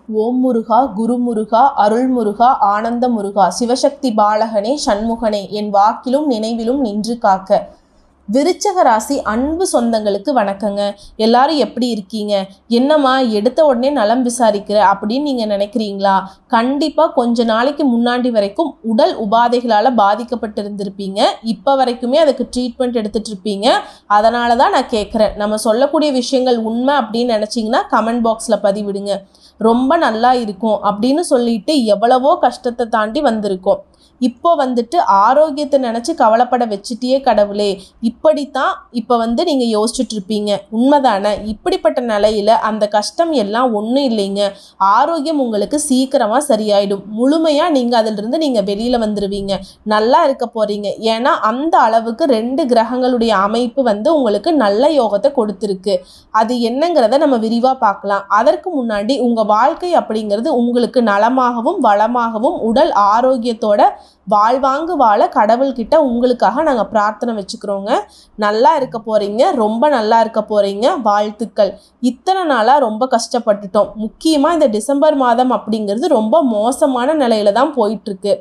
ஓம் முருகா, குருமுருகா, அருள்முருகா, ஆனந்த முருகா, சிவசக்தி பாலகனே, சண்முகனே, என் வாக்கிலும் நினைவிலும் நின்று காக்க. விருச்சக ராசி அன்பு சொந்தங்களுக்கு வணக்கங்க. எல்லாரும் எப்படி இருக்கீங்க? என்னம்மா எடுத்த உடனே நலம் விசாரிக்கிற அப்படின்னு நீங்கள் நினைக்கிறீங்களா? கண்டிப்பாக கொஞ்ச நாளைக்கு முன்னாடி வரைக்கும் உடல் உபாதைகளால் பாதிக்கப்பட்டிருந்திருப்பீங்க. இப்போ வரைக்குமே அதுக்கு ட்ரீட்மெண்ட் எடுத்துகிட்டு இருப்பீங்க. அதனால தான் நான் கேட்குறேன். நம்ம சொல்லக்கூடிய விஷயங்கள் உண்மை அப்படின்னு நினச்சிங்கன்னா கமெண்ட் பாக்ஸில் பதிவிடுங்க. ரொம்ப நல்லா இருக்கும் அப்படின்னு சொல்லிட்டு எவ்வளவோ கஷ்டத்தை தாண்டி வந்திருக்கோம். இப்போ வந்துட்டு ஆரோக்கியத்தை நினச்சி கவலைப்பட வச்சுட்டியே கடவுளே, இப்படித்தான் இப்போ நீங்கள் யோசிச்சுட்டு இருப்பீங்க. உண்மைதானே? இப்படிப்பட்ட நிலையில் அந்த கஷ்டம் எல்லாம் ஒன்றும் இல்லைங்க. ஆரோக்கியம் உங்களுக்கு சீக்கிரமாக சரியாயிடும். முழுமையாக நீங்கள் அதிலிருந்து நீங்கள் வெளியில் வந்துடுவீங்க. நல்லா இருக்க போகிறீங்க. ஏன்னா அந்த அளவுக்கு 2 கிரகங்களுடைய அமைப்பு உங்களுக்கு நல்ல யோகத்தை கொடுத்துருக்கு. அது என்னங்கிறத நம்ம விரிவாக பார்க்கலாம். அதற்கு முன்னாடி உங்கள் வாழ்க்கை அப்படிங்கிறது உங்களுக்கு நலமாகவும் வளமாகவும் உடல் ஆரோக்கியத்தோட வாழ்வாங்கு வாழ கடவுள்கிட்ட உங்களுக்காக நாங்கள் பிரார்த்தனை வச்சுக்கிறோங்க. நல்லா இருக்க போகிறீங்க. ரொம்ப நல்லா இருக்க போகிறீங்க. வாழ்த்துக்கள். இத்தனை நாளாக ரொம்ப கஷ்டப்பட்டுட்டோம். முக்கியமாக இந்த டிசம்பர் மாதம் அப்படிங்கிறது ரொம்ப மோசமான நிலையில தான் போயிட்டுருக்கு.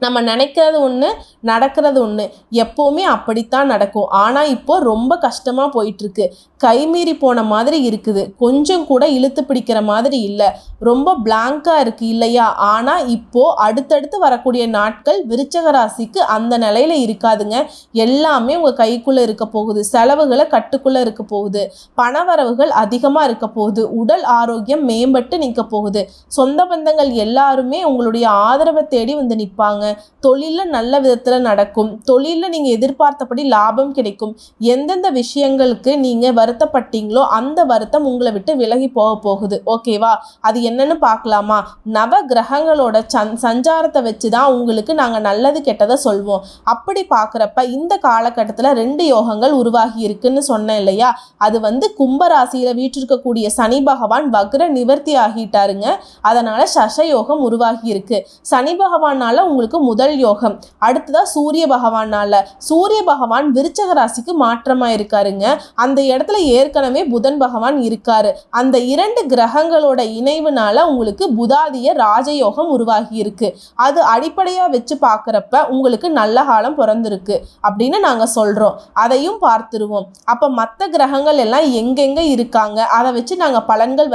நம்ம நினைக்கிறது ஒன்று, நடக்கிறது ஒன்று. எப்போவுமே அப்படித்தான் நடக்கும். ஆனால் இப்போ ரொம்ப கஷ்டமாக போயிட்டுருக்கு. கைமீறி போன மாதிரி இருக்குது. கொஞ்சம் கூட இழுத்து பிடிக்கிற மாதிரி இல்லை. ரொம்ப பிளாங்காக இருக்குது இல்லையா? ஆனால் இப்போது அடுத்தடுத்து வரக்கூடிய நாட்கள் விருச்சக ராசிக்கு அந்த நிலையில் இருக்காதுங்க. எல்லாமே உங்கள் கைக்குள்ளே இருக்க போகுது. செலவுகளை கட்டுக்குள்ளே இருக்க போகுது. பணவரவுகள் அதிகமாக இருக்க போகுது. உடல் ஆரோக்கியம் மேம்பட்டு நிற்க போகுது. சொந்த பந்தங்கள் எல்லாருமே உங்களுடைய ஆதரவை தேடி வந்து நிற்பாங்க. தொழிலில் நல்ல விதத்தில் நடக்கும். தொழிலில் நீங்கள் எதிர்பார்த்தபடி லாபம் கிடைக்கும். எந்தெந்த விஷயங்களுக்கு நீங்கள் வருத்தப்பட்டீங்களோ அந்த வருத்தம் உங்களை விட்டு விலகி போக போகுது. ஓகேவா? அது என்னன்னு பார்க்கலாமா? நவ கிரகங்களோட சஞ்சாரத்தை வச்சு தான் உங்களுக்கு நாங்கள் நல்லது கெட்டதை சொல்வோம். அப்படி பார்க்குறப்ப இந்த காலகட்டத்தில் 2 யோகங்கள் உருவாகி இருக்குன்னு சொன்னேன் இல்லையா? அது கும்பராசியில் வீற்றிருக்கக்கூடிய சனி பகவான் வக்ர நிவர்த்தி ஆகிட்டாருங்க. அதனால் சசயோகம் உருவாகி இருக்கு. சனி பகவானால் உங்களுக்கு முதல் யோகம். அடுத்ததான் சூரிய பகவானால. சூரிய பகவான் விருச்சக ராசிக்கு மாற்றமாக இருக்காருங்க. அந்த இடத்துல ஏற்கனவே புதன் பகவான் இருக்காரு. அந்த 2 கிரகங்களோட இணைவுனால உங்களுக்கு புதாதிய ராஜயோகம் உருவாகி இருக்கு. அது அடிப்படையாக வச்சு பார்க்குறப்ப உங்களுக்கு நல்ல காலம் பிறந்திருக்கு அப்படின்னு நாங்கள் சொல்கிறோம். அதையும் பார்த்துருவோம். அப்போ மற்ற கிரகங்கள் எல்லாம் எங்கெங்கே இருக்காங்க, அதை வச்சு நாங்கள் பலன்கள்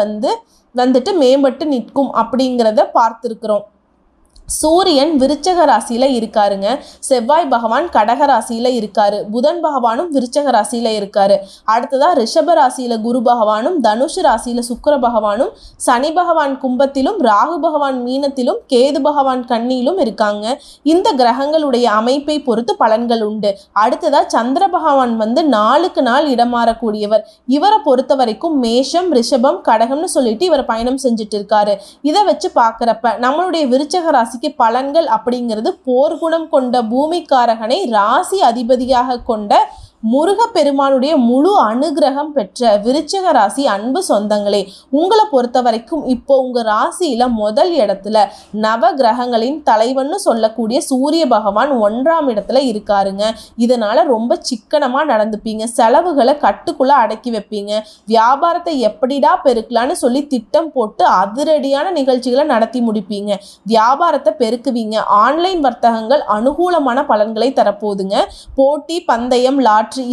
வந்துட்டு மேம்பட்டு நிற்கும் அப்படிங்கிறத பார்த்துருக்குறோம். சூரியன் விருச்சக ராசியில் இருக்காருங்க. செவ்வாய் பகவான் கடக ராசியில் இருக்காரு. புதன் பகவானும் விருச்சக ராசியில் இருக்காரு. அடுத்ததாக ரிஷப ராசியில் குரு பகவானும், தனுஷு ராசியில் சுக்கிர பகவானும், சனி பகவான் கும்பத்திலும், ராகு பகவான் மீனத்திலும், கேது பகவான் கன்னியிலும் இருக்காங்க. இந்த கிரகங்களுடைய அமைப்பை பொறுத்து பலன்கள் உண்டு. அடுத்ததாக சந்திர பகவான் நாளுக்கு நாள் இடமாறக்கூடியவர். இவரை பொறுத்த வரைக்கும் மேஷம், ரிஷபம், கடகம்னு சொல்லிட்டு இவர் பயணம் செஞ்சுட்டு இருக்காரு. இதை வச்சு பார்க்குறப்ப நம்மளுடைய விருச்சக ராசி பலன்கள் அப்படிங்கிறது போர்க்குணம் கொண்ட பூமிக்காரகனை ராசி அதிபதியாக கொண்ட முருகப்பெருமானுடைய முழு அனுகிரகம் பெற்ற விருச்சக ராசி அன்பு சொந்தங்களே, உங்களை பொறுத்த வரைக்கும் இப்போ உங்கள் ராசியில் முதல் இடத்துல நவ கிரகங்களின் தலைவன்னு சொல்லக்கூடிய சூரிய பகவான் 1ஆம் இடத்துல இருக்காருங்க. இதனால் ரொம்ப சிக்கனமாக நடந்துப்பீங்க. செலவுகளை கட்டுக்குள்ளே அடக்கி வைப்பீங்க. வியாபாரத்தை எப்படிடா பெருக்கலான்னு சொல்லி திட்டம் போட்டு அதிரடியான நிகழ்ச்சிகளை நடத்தி முடிப்பீங்க. வியாபாரத்தை பெருக்குவீங்க. ஆன்லைன் வர்த்தகங்கள் அனுகூலமான பலன்களை தரப்போகுதுங்க. போட்டி, பந்தயம்,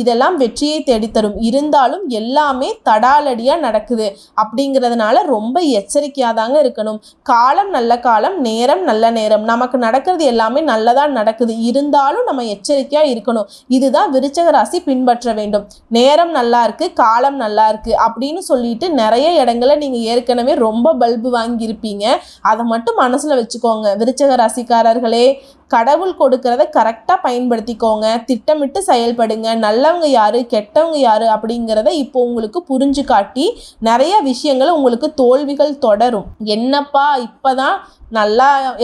இதெல்லாம் வெற்றியை தேடித்தரும். இருந்தாலும் எல்லாமே தடாலடியாக நடக்குது. அப்படிங்கிறதுனால ரொம்ப எச்சரிக்கையாக தாங்க இருக்கணும். காலம் நல்ல காலம், நேரம் நல்ல நேரம். நமக்கு நடக்கிறது எல்லாமே நல்லதாக நடக்குது. இருந்தாலும் நம்ம எச்சரிக்கையாக இருக்கணும். இதுதான் விருச்சக ராசி பின்பற்ற வேண்டும். நேரம் நல்லா இருக்கு, காலம் நல்லா இருக்கு அப்படின்னு சொல்லிட்டு நிறைய இடங்களை நீங்கள் ஏற்கனவே ரொம்ப பல்பு வாங்கியிருப்பீங்க. அதை மட்டும் மனசில் வச்சுக்கோங்க விருச்சக ராசிக்காரர்களே. கடவுள் கொடுக்கறத கரெக்டாக பயன்படுத்திக்கோங்க. திட்டமிட்டு செயல்படுங்க. நல்லவங்க யாரு, கெட்டவங்க யாரு அப்படிங்கிறத இப்போ உங்களுக்கு புரிஞ்சு காட்டி நிறைய விஷயங்கள் உங்களுக்கு தோல்விகள் தொடரும். என்னப்பா இப்போதான்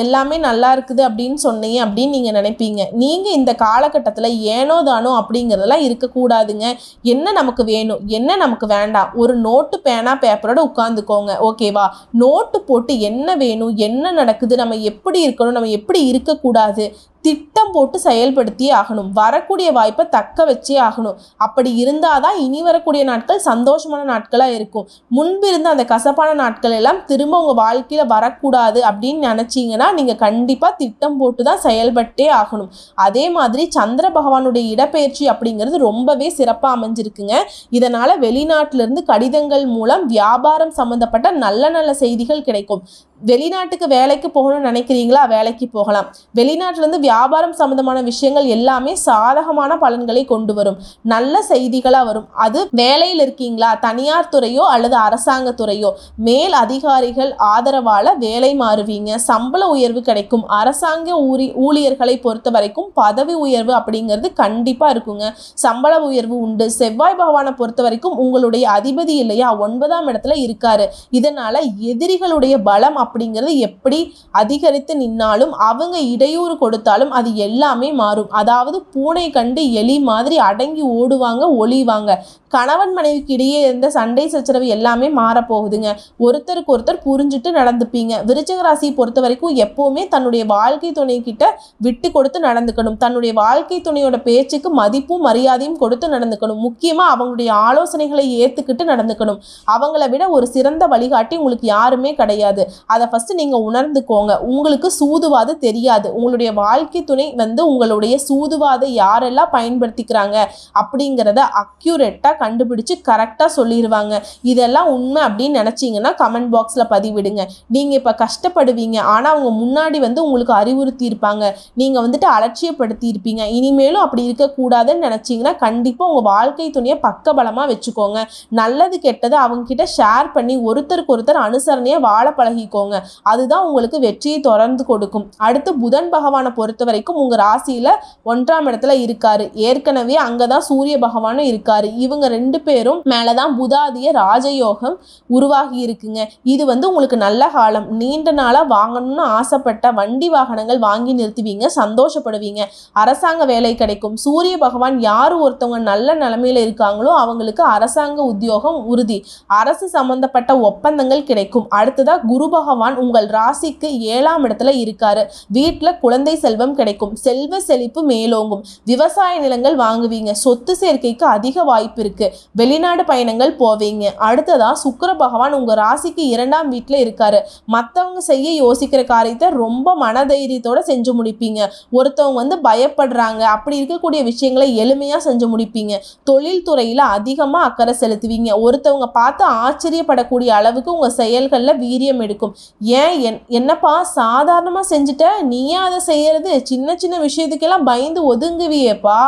எல்லாமே நல்லா இருக்குது அப்படின்னு சொன்னீங்க அப்படின்னு நீங்கள் நினைப்பீங்க. நீங்கள் இந்த காலகட்டத்தில் ஏனோ தானோ அப்படிங்கிறதெல்லாம் இருக்கக்கூடாதுங்க. என்ன நமக்கு வேணும், என்ன நமக்கு வேண்டாம், ஒரு நோட்டு பேனா பேப்பரோட உட்காந்துக்கோங்க. ஓகேவா? நோட்டு போட்டு என்ன வேணும், என்ன நடக்குது, நம்ம எப்படி இருக்கணும், நம்ம எப்படி இருக்கக்கூடாது, திட்டம் போட்டு செயல்படுத்தியே ஆகணும். வரக்கூடிய வாய்ப்பை தக்க வச்சே ஆகணும். அப்படி இருந்தாதான் இனி வரக்கூடிய நாட்கள் சந்தோஷமான நாட்களாக இருக்கும். முன்பு இருந்த அந்த கசப்பான நாட்கள் எல்லாம் திரும்ப உங்கள் வாழ்க்கையில் வரக்கூடாது அப்படின்னு நினச்சிங்கன்னா நீங்கள் கண்டிப்பாக திட்டம் போட்டு தான் செயல்பட்டே ஆகணும். அதே மாதிரி சந்திர பகவானுடைய இடப்பெயர்ச்சி அப்படிங்கிறது ரொம்பவே சிறப்பாக அமைஞ்சிருக்குங்க. இதனால் வெளிநாட்டிலிருந்து கடிதங்கள் மூலம் வியாபாரம் சம்மந்தப்பட்ட நல்ல நல்ல செய்திகள் கிடைக்கும். வெளிநாட்டுக்கு வேலைக்கு போகணும்னு நினைக்கிறீங்களா? வேலைக்கு போகலாம். வெளிநாட்டிலேருந்து வியாபாரம் சம்மந்தமான விஷயங்கள் எல்லாமே சாதகமான பலன்களை கொண்டு வரும். நல்ல செய்திகளாக வரும். அது வேலையில் இருக்கீங்களா, தனியார் துறையோ அல்லது அரசாங்க துறையோ, மேல் அதிகாரிகள் ஆதரவால் வேலை மாறுவீங்க. சம்பள உயர்வு கிடைக்கும். அரசாங்க ஊழியர்களை பொறுத்த வரைக்கும் பதவி உயர்வு அப்படிங்கிறது கண்டிப்பாக இருக்குங்க. சம்பள உயர்வு உண்டு. செவ்வாய் பகவானை பொறுத்த வரைக்கும் உங்களுடைய அதிபதி இல்லையா 9ஆம் இடத்துல இருக்காரு. இதனால எதிரிகளுடைய பலம் அப்படிங்கிறது எப்படி அதிகரித்து நின்னாலும் அவங்க இடையூறு கொடுத்தாலும் அது எல்லாமே மாறும். அதாவது பூனை கண்டு எலி மாதிரி அடங்கி ஓடுவாங்க, ஒளிவாங்க. கணவன் மனைவிக்கு இடையே இருந்த சண்டை சச்சரவு எல்லாமே மாறப்போகுதுங்க. ஒருத்தருக்கு ஒருத்தர் புரிஞ்சுட்டு நடந்துப்பீங்க. விருச்சிக ராசியை பொறுத்த வரைக்கும் எப்பவுமே தன்னுடைய வாழ்க்கை துணை கிட்ட விட்டு கொடுத்து நடந்துக்கணும். தன்னுடைய வாழ்க்கை துணையோட பேச்சுக்கு மதிப்பும் மரியாதையும் கொடுத்து நடந்துக்கணும். முக்கியமா அவங்களுடைய ஆலோசனைகளை ஏத்துக்கிட்டு நடந்துக்கணும். அவங்கள விட ஒரு சிறந்த வழிகாட்டி உங்களுக்கு யாருமே கிடையாது. அதை ஃபர்ஸ்ட் நீங்க உணர்ந்துக்கோங்க. உங்களுக்கு சூதுவாது தெரியாது. உங்களுடைய வாழ்க்கை துணை உங்களுடைய சூதுவாதை யாரெல்லாம் பயன்படுத்திக்கிறாங்க அப்படிங்கிறத அக்யூரேட்டா கண்டுபிடிச்சு கரெக்டா சொல்லிடுவாங்க. இதெல்லாம் உண்மை அப்படின்னு நினைச்சீங்கன்னா கமெண்ட் பாக்ஸ்ல பதிவிடுங்க. நீங்க இப்ப கஷ்டப்படுவீங்க, ஆனா அவங்க முன்னாடி உங்களுக்கு அறிவுறுத்தி இருப்பாங்க. நீங்க அலட்சியப்படுத்தி இருப்பீங்க. இனிமேலும் அப்படி இருக்கக்கூடாதுன்னு நினைச்சீங்கன்னா கண்டிப்பா உங்க வாழ்க்கை துணையை பக்கபலமா வச்சுக்கோங்க. நல்லது கெட்டது அவங்க கிட்ட ஷேர் பண்ணி ஒருத்தருக்கு ஒருத்தர் அனுசரணையா வாழ பழகிக்கோங்க. அதுதான் உங்களுக்கு வெற்றியை தொடர்ந்து கொடுக்கும். அடுத்து புதன் பகவானை பொறுத்த வரைக்கும் உங்க ராசியில 1ஆம் இடத்துல இருக்காரு. ஏற்கனவே அங்கதான் சூரிய பகவானும் இருக்காரு. இவங்க 2 பேரும் மேலதான் புதாதிய ராஜயோகம் உருவாகி இருக்குங்க. இது உங்களுக்கு நல்ல காலம். நீண்ட நாளா வாங்கணும்னு ஆசைப்பட்ட வண்டி வாகனங்கள் வாங்கி நிறுத்துவீங்க, சந்தோஷப்படுவீங்க. அரசாங்க வேலை கிடைக்கும். சூரிய பகவான் யாரு ஒருத்தவங்க நல்ல நிலைமையில இருக்காங்களோ அவங்களுக்கு அரசாங்க உத்தியோகம் உறுதி. அரசு சம்பந்தப்பட்ட ஒப்பந்தங்கள் கிடைக்கும். அடுத்ததா குரு பகவான் உங்கள் ராசிக்கு 7ஆம் இடத்துல இருக்காரு. வீட்டுல குழந்தை செல்வம் கிடைக்கும். செல்வ செழிப்பு மேலோங்கும். விவசாய நிலங்கள் வாங்குவீங்க. சொத்து சேர்க்கைக்கு அதிக வாய்ப்பு இருக்கு. வெளிநாடு பயணங்கள் போவீங்க. அடுத்ததா சுக்கிர பகவான் உங்க ராசிக்கு 2ஆம் வீட்டுல இருக்காரு. மத்தவங்க செய்ய யோசிக்கிற காரியத்தை ரொம்ப மனதைரியத்தோட செஞ்சு முடிப்பீங்க. ஒருத்தவங்க பயப்படுறாங்க, அப்படி இருக்கக்கூடிய விஷயங்களை எளிமையா செஞ்சு முடிப்பீங்க. தொழில் துறையில அதிகமா அக்கறை செலுத்துவீங்க. ஒருத்தவங்க பார்த்து ஆச்சரியப்படக்கூடிய அளவுக்கு உங்க செயல்கள்ல வீரியம் எடுக்கும். ஏன் என்னப்பா சாதாரணமா செஞ்சுட்ட, நீயே அதை செய்யறது, சின்ன சின்ன விஷயத்துக்கெல்லாம் பயந்து ஒதுங்குவியேப்பா,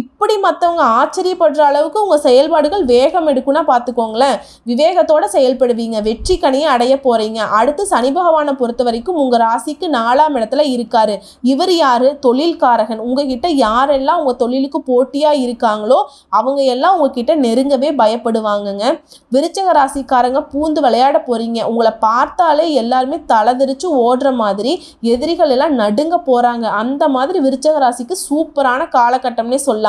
இப்படி மற்றவங்க ஆச்சரியப்படுற அளவுக்கு உங்கள் செயல்பாடுகள் வேகம் எடுக்குன்னா பார்த்துக்கோங்களேன். விவேகத்தோட செயல்படுவீங்க. வெற்றி கனியை அடைய போகிறீங்க. அடுத்து சனி பகவானை பொறுத்த வரைக்கும் உங்கள் ராசிக்கு 4ஆம் இடத்துல இருக்காரு. இவர் யாரு? தொழில்காரகன். உங்ககிட்ட யாரெல்லாம் உங்கள் தொழிலுக்கு போட்டியாக இருக்காங்களோ அவங்க எல்லாம் உங்ககிட்ட நெருங்கவே பயப்படுவாங்கங்க. விருச்சிக ராசிக்காரங்க பூந்து விளையாட போகிறீங்க. உங்களை பார்த்தாலே எல்லாருமே தலைதிரிச்சு ஓடுற மாதிரி, எதிரிகள் எல்லாம் நடுங்க போகிறாங்க. அந்த மாதிரி விருச்சிக ராசிக்கு சூப்பரான காலகட்டம்னே சொல்லலாம்.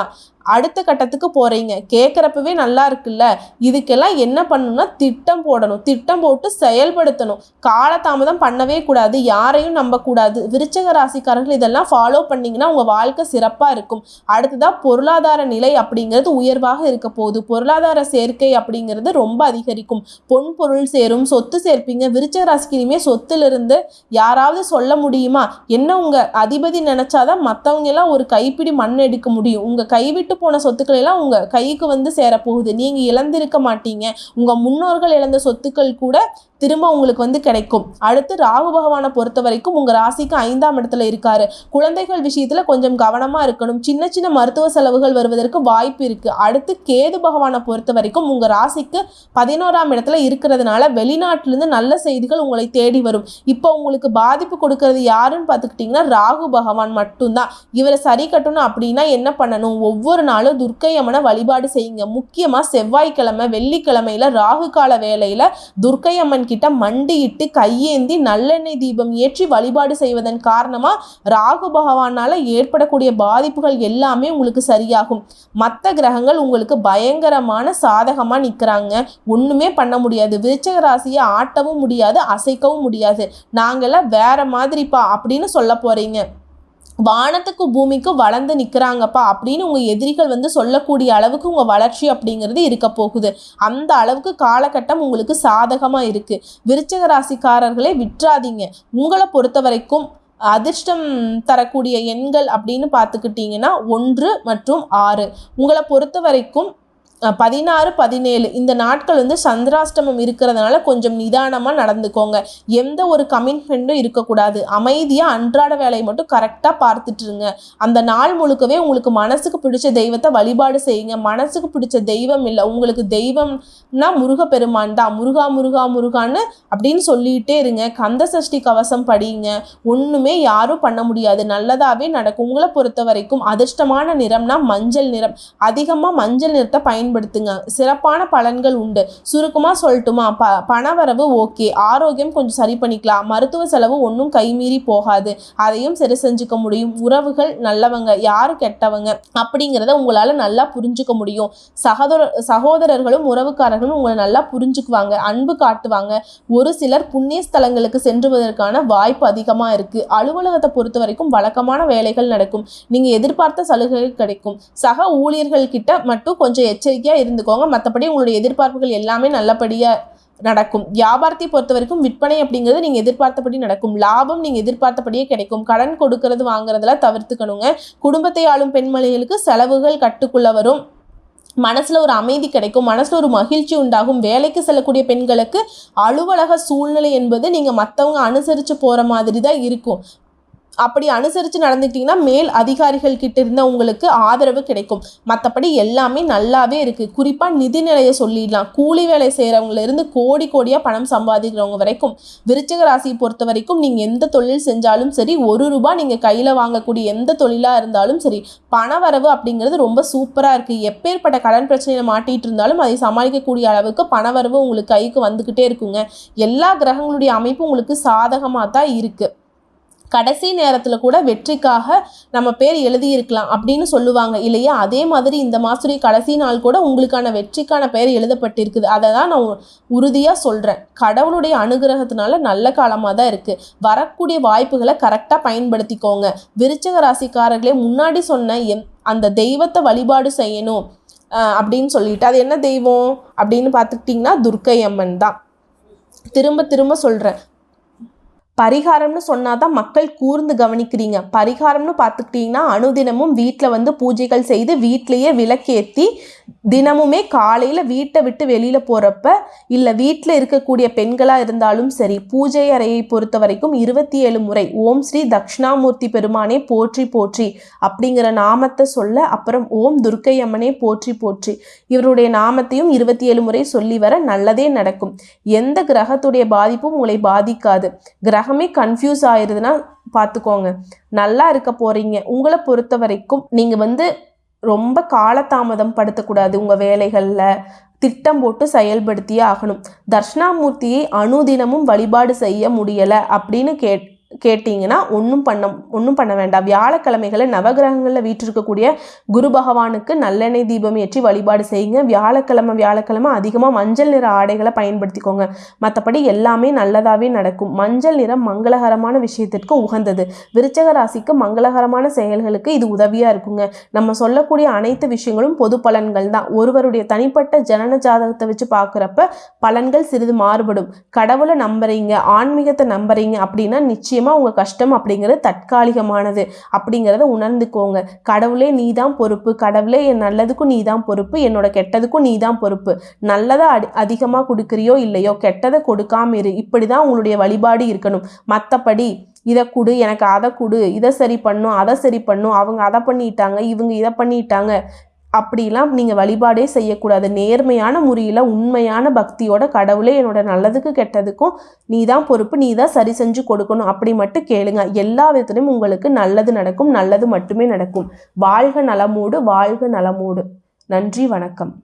அடுத்த கட்டத்துக்கு போறீங்க. கேட்குறப்பவே நல்லா இருக்குல்ல. இதுக்கெல்லாம் என்ன பண்ணணும்னா திட்டம் போடணும். திட்டம் போட்டு செயல்படுத்தணும். காலதாமதம் பண்ணவே கூடாது. யாரையும் நம்பக்கூடாது. விருச்சிக ராசிக்காரர்கள் இதெல்லாம் ஃபாலோ பண்ணீங்கன்னா உங்க வாழ்க்கை சிறப்பா இருக்கும். அடுத்ததான் பொருளாதார நிலை அப்படிங்கிறது உயர்வாக இருக்க போகுது. பொருளாதார சேர்க்கை அப்படிங்கிறது ரொம்ப அதிகரிக்கும். பொன் பொருள் சேரும். சொத்து சேர்ப்பீங்க. விருச்சிக ராசிக்கு இனிமே சொத்திலிருந்து யாராவது சொல்ல முடியுமா? என்ன உங்க அதிபதி நினைச்சாதான் மற்றவங்க எல்லாம் ஒரு கைப்பிடி மண் எடுக்க முடியும். உங்க கைவிட்டு போன சொத்துக்கள் எல்லாம் உங்க கைக்கு சேரப்போகுது. நீங்க இழந்திருக்க மாட்டீங்க. உங்க முன்னோர்கள் இழந்த சொத்துக்கள் கூட திரும்ப உங்களுக்கு கிடைக்கும். அடுத்து ராகு பகவானை பொறுத்த வரைக்கும் உங்க ராசிக்கு 5ஆம் இடத்துல இருக்காரு. குழந்தைகள் விஷயத்துல கொஞ்சம் கவனமா இருக்கணும். சின்ன சின்ன மருத்துவ செலவுகள் வருவதற்கு வாய்ப்பு இருக்கு. அடுத்து கேது பகவானை பொறுத்த வரைக்கும் உங்க ராசிக்கு 11ஆம் இடத்துல இருக்கிறதுனால வெளிநாட்டிலிருந்து நல்ல செய்திகள் உங்களை தேடி வரும். இப்போ உங்களுக்கு பாதிப்பு கொடுக்கறது யாருன்னு பார்த்துக்கிட்டீங்கன்னா ராகு பகவான் மட்டும்தான். இவரை சரி கட்டணும் அப்படின்னா என்ன பண்ணணும்? ஒவ்வொரு நாளும் துர்க்கை அம்மனை வழிபாடு செய்யுங்க. முக்கியமா செவ்வாய்க்கிழமை வெள்ளிக்கிழமையில ராகு கால வேளையில துர்க்கை அம்மன் கிட்ட மண்டியிட்டு கையேந்தி நல்லெண்ணெய் தீபம் ஏற்றி வழிபாடு செய்வதன் காரணமா ராகு பகவானால ஏற்படக்கூடிய பாதிப்புகள் எல்லாமே உங்களுக்கு சரியாகும். மற்ற கிரகங்கள் உங்களுக்கு பயங்கரமான சாதகமா நிக்கிறாங்க. ஒண்ணுமே பண்ண முடியாது. விருச்சிக ராசியை ஆட்டவும் முடியாது, அசைக்கவும் முடியாது. நாங்கெல்லாம் வேற மாதிரிப்பா அப்படின்னு சொல்ல போறீங்க. வானத்துக்கு பூமிக்கு வளர்ந்து நிற்கிறாங்கப்பா அப்படின்னு உங்கள் எதிரிகள் வந்து சொல்லக்கூடிய அளவுக்கு உங்கள் வளர்ச்சி அப்படிங்கிறது இருக்க போகுது. அந்த அளவுக்கு காலகட்டம் உங்களுக்கு சாதகமாக இருக்குது. விருச்சிக ராசிக்காரர்களே விட்டுறாதீங்க. உங்களை பொறுத்த வரைக்கும் அதிர்ஷ்டம் தரக்கூடிய எண்கள் அப்படின்னு பார்த்துக்கிட்டிங்கன்னா 1 மற்றும் 6. உங்களை பொறுத்த வரைக்கும் 16, 17 இந்த நாட்கள் வந்து சந்திராஷ்டமம் இருக்கிறதுனால கொஞ்சம் நிதானமாக நடந்துக்கோங்க. எந்த ஒரு கமிட்மெண்ட்டும் இருக்கக்கூடாது. அமைதியாக அன்றாட வேலையை மட்டும் கரெக்டாக பார்த்துட்டுருங்க. அந்த நாள் முழுக்கவே உங்களுக்கு மனசுக்கு பிடிச்ச தெய்வத்தை வழிபாடு செய்யுங்க. மனசுக்கு பிடிச்ச தெய்வம் இல்லை, உங்களுக்கு தெய்வம்னா முருகப்பெருமான் தான். முருகா முருகா முருகான்னு அப்படின்னு சொல்லிகிட்டே இருங்க. கந்த சஷ்டி கவசம் படிங்க. ஒன்றுமே யாரும் பண்ண முடியாது, நல்லதாகவே நடக்கும். உங்களை பொறுத்த வரைக்கும் அதிர்ஷ்டமான நிறம்னா மஞ்சள் நிறம். அதிகமாக மஞ்சள் நிறத்தை பயன்படுத்துங்க. சிறப்பான பலன்கள் உண்டு. சுருக்கமாக சொல்லட்டுமா, பணவரவு ஓகே, ஆரோக்கியம் கொஞ்சம் சரி பண்ணிக்கலாம், மருத்துவ செலவு ஒன்றும் கைமீறி போகாது, அதையும் சரி செஞ்சுக்க முடியும். உறவுகள் நல்லவங்க, யாரு கெட்டவங்க அப்படிங்கிறத உங்களால் நல்லா புரிஞ்சுக்க முடியும். சகோதரர்களும் உறவுக்காரர்களும் உங்களை நல்லா புரிஞ்சுக்குவாங்க, அன்பு காட்டுவாங்க. ஒரு சிலர் புண்ணிய ஸ்தலங்களுக்கு சென்றுவதற்கான வாய்ப்பு அதிகமாக இருக்குது. அலுவலகத்தை பொறுத்த வரைக்கும் வழக்கமான வேலைகள் நடக்கும். நீங்கள் எதிர்பார்த்த சலுகைகள் கிடைக்கும். சக ஊழியர்கள் கிட்ட மட்டும் கொஞ்சம் எச்சரிக்கையாக இருந்துக்கோங்க. மற்றபடி உங்களுடைய எதிர்பார்ப்புகள் எல்லாமே நல்லபடியாக நடக்கும். வியாபாரத்தை பொறுத்த வரைக்கும் விற்பனை அப்படிங்கிறது நீங்கள் எதிர்பார்த்தபடி நடக்கும். லாபம் நீங்கள் எதிர்பார்த்தபடியே கிடைக்கும். கடன் கொடுக்கறது வாங்குறதுல தவிர்த்துக்கணுங்க. குடும்பத்தை ஆளும் பெண்மணிகளுக்கு செலவுகள் கட்டுக்குள்ள வரும். மனசில் ஒரு அமைதி கிடைக்கும், மனசில் ஒரு மகிழ்ச்சி உண்டாகும். வேலைக்கு செல்லக்கூடிய பெண்களுக்கு அலுவலக சூழ்நிலை என்பது நீங்கள் மற்றவங்க அனுசரித்து போகிற மாதிரி தான் இருக்கும். அப்படி அனுசரித்து நடந்துக்கிட்டிங்கன்னா மேல் அதிகாரிகள் கிட்ட இருந்த உங்களுக்கு ஆதரவு கிடைக்கும். மற்றபடி எல்லாமே நல்லாவே இருக்குது. குறிப்பாக நிதிநிலையை சொல்லிடலாம். கூலி வேலை செய்கிறவங்களிருந்து கோடி கோடியாக பணம் சம்பாதிக்கிறவங்க வரைக்கும் விருச்சிக ராசியை பொறுத்த வரைக்கும் நீங்கள் எந்த தொழில் செஞ்சாலும் சரி, ₹1 நீங்கள் கையில் வாங்கக்கூடிய எந்த தொழிலாக இருந்தாலும் சரி, பணவரவு அப்படிங்கிறது ரொம்ப சூப்பராக இருக்குது. எப்பேற்பட்ட கடன் பிரச்சனையில் மாட்டிகிட்டு இருந்தாலும் அதை சமாளிக்கக்கூடிய அளவுக்கு பணவரவு உங்களுக்கு கைக்கு வந்துக்கிட்டே இருக்குங்க. எல்லா கிரகங்களுடைய அமைப்பும் உங்களுக்கு சாதகமாக தான் இருக்குது. கடைசி நேரத்தில் கூட வெற்றிக்காக நம்ம பேர் எழுதியிருக்கலாம் அப்படின்னு சொல்லுவாங்க இல்லையா? அதே மாதிரி இந்த மாதத்துடைய கடைசி நாள் கூட உங்களுக்கான வெற்றிக்கான பெயர் எழுதப்பட்டிருக்குது. அதை தான் நான் உறுதியாக சொல்கிறேன். கடவுளுடைய அனுகிரகத்தினால நல்ல காலமாக தான் இருக்குது. வரக்கூடிய வாய்ப்புகளை கரெக்டாக பயன்படுத்திக்கோங்க. விருச்சிக ராசிக்காரர்களே, முன்னாடி சொன்ன அந்த தெய்வத்தை வழிபாடு செய்யணும் அப்படின்னு சொல்லிட்டு, அது என்ன தெய்வம் அப்படின்னு பார்த்துக்கிட்டிங்கன்னா துர்க்கை அம்மன் தான். திரும்ப திரும்ப சொல்கிறேன், பரிகாரம்னு சொன்னால் தான் மக்கள் கூர்ந்து கவனிக்கிறீங்க. பரிகாரம்னு பார்த்துக்கிட்டிங்கன்னா அனுதினமும் வீட்டில் வந்து பூஜைகள் செய்து வீட்டிலையே விளக்கேற்றி தினமுமே காலையில் வீட்டை விட்டு வெளியில் போகிறப்ப இல்லை வீட்டில் இருக்கக்கூடிய பெண்களாக இருந்தாலும் சரி, பூஜை அறையை பொறுத்த வரைக்கும் 27 முறை ஓம் ஸ்ரீ தட்சிணாமூர்த்தி பெருமானே போற்றி போற்றி அப்படிங்கிற நாமத்தை சொல்ல, அப்புறம் ஓம் துர்க்கை அம்மனே போற்றி போற்றி இவருடைய நாமத்தையும் 27 முறை சொல்லி வர நல்லதே நடக்கும். எந்த கிரகத்துடைய பாதிப்பும் உங்களை பாதிக்காது. கிரகமே கன்ஃபியூஸ் ஆயிடுதுன்னா பார்த்துக்கோங்க, நல்லா இருக்க போகிறீங்க. உங்களை பொறுத்த வரைக்கும் நீங்கள் வந்து ரொம்ப காலதாமதம் படுத்தக்கூடாது. உங்கள் வேலைகளில் திட்டம் போட்டு செயல்படுத்தியே ஆகணும். தட்சிணாமூர்த்தியை அனுதினமும் வழிபாடு செய்ய முடியலை அப்படின்னு கேட்டிங்கன்னா ஒன்றும் பண்ண வேண்டாம். வியாழக்கிழமைகளை நவகிரகங்களில் வீற்றிருக்கக்கூடிய குரு பகவானுக்கு நல்லெண்ணெய் தீபம் ஏற்றி வழிபாடு செய்யுங்க. வியாழக்கிழமை அதிகமாக மஞ்சள் நிற ஆடைகளை பயன்படுத்திக்கோங்க. மற்றபடி எல்லாமே நல்லதாகவே நடக்கும். மஞ்சள் நிறம் மங்களகரமான விஷயத்திற்கு உகந்தது. விருச்சிக ராசிக்கு மங்களகரமான செயல்களுக்கு இது உதவியாக இருக்குங்க. நம்ம சொல்லக்கூடிய அனைத்து விஷயங்களும் பொது பலன்கள் தான். ஒருவருடைய தனிப்பட்ட ஜனன ஜாதகத்தை வச்சு பார்க்குறப்ப பலன்கள் சிறிது மாறுபடும். கடவுளை நம்புறீங்க, ஆன்மீகத்தை நம்புறீங்க அப்படின்னா நிச்சயமாக உங்கள் கஷ்டம் அப்படிங்கிறது தற்காலிகமானது அப்படிங்கிறத உணர்ந்துக்கோங்க. கடவுளே நீ தான் பொறுப்பு, கடவுளே என் நல்லதுக்கும் நீ தான் பொறுப்பு, என்னோட கெட்டதுக்கும் நீ தான் பொறுப்பு. நல்லதை அதிகமாக கொடுக்குறியோ இல்லையோ, கெட்டதை கொடுக்காம இரு. இப்படி தான் உங்களுடைய வழிபாடு இருக்கணும். மற்றபடி இதை கொடு, எனக்கு அதை கொடு, இதை சரி பண்ணும், அதை சரி பண்ணும், அவங்க அதை பண்ணிட்டாங்க, இவங்க இதை பண்ணிட்டாங்க, அப்படிலாம் நீங்கள் வழிபாடே செய்யக்கூடாது. நேர்மையான முறையில் உண்மையான பக்தியோட கடவுளே என்னோட நல்லதுக்கு கெட்டதுக்கும் நீ தான் பொறுப்பு, நீ தான் சரி செஞ்சு கொடுக்கணும் அப்படி மட்டும் கேளுங்க. எல்லா விதத்திலும் உங்களுக்கு நல்லது நடக்கும், நல்லது மட்டுமே நடக்கும். வாழ்க நலமோடு, வாழ்க நலமோடு. நன்றி, வணக்கம்.